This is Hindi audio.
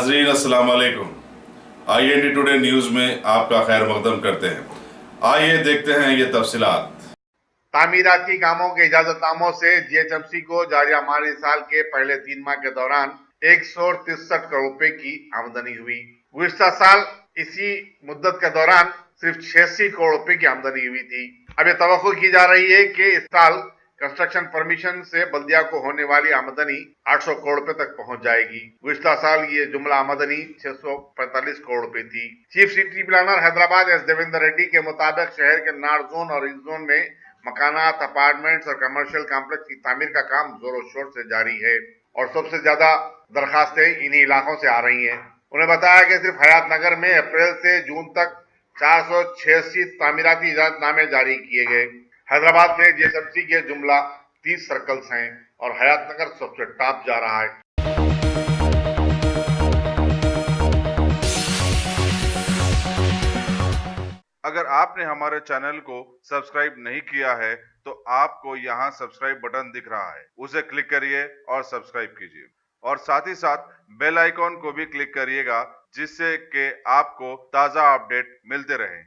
नाजरीन अस्सलाम वालेकुम। IND टुडे न्यूज में आपका खैर मकदम करते हैं। आइए देखते हैं ये तफसीलात। तामीराती कामों के इजाजतनामों से GHMC को जारी माली साल के पहले 3 माह के दौरान 163 करोड़ रुपए की आमदनी हुई। गुज़िश्ता साल इसी मुद्दत के दौरान सिर्फ 86 करोड़ रुपए की आमदनी हुई थी। अब ये तवक्को की जा रही है कि इस साल कंस्ट्रक्शन परमिशन से बल्दिया को होने वाली आमदनी 800 करोड़ रुपए तक पहुंच जाएगी। गुज़िश्ता साल ये जुमला आमदनी 645 करोड़ रुपए थी। Chief city planner Hyderabad S. Devendra Reddy के मुताबिक शहर के नॉर्थ जोन और ईस्ट जोन में मकानात, अपार्टमेंट्स और कमर्शियल कॉम्प्लेक्स की तामीर का काम जोरों शोर से जारी है और सबसे ज्यादा दरखास्तें इन्हीं इलाकों से आ रही हैं। उन्हें बताया कि सिर्फ हयात नगर में अप्रैल से जून तक 486 तामीराती इजाजतनामे जारी किए गए। हैदराबाद में GHMC के जुमला 30 सर्कल्स हैं और हयात नगर सबसे टॉप जा रहा है। अगर आपने हमारे चैनल को सब्सक्राइब नहीं किया है तो आपको यहाँ सब्सक्राइब बटन दिख रहा है, उसे क्लिक करिए और सब्सक्राइब कीजिए और साथ ही साथ बेल आइकॉन को भी क्लिक करिएगा जिससे कि आपको ताज़ा अपडेट मिलते रहें।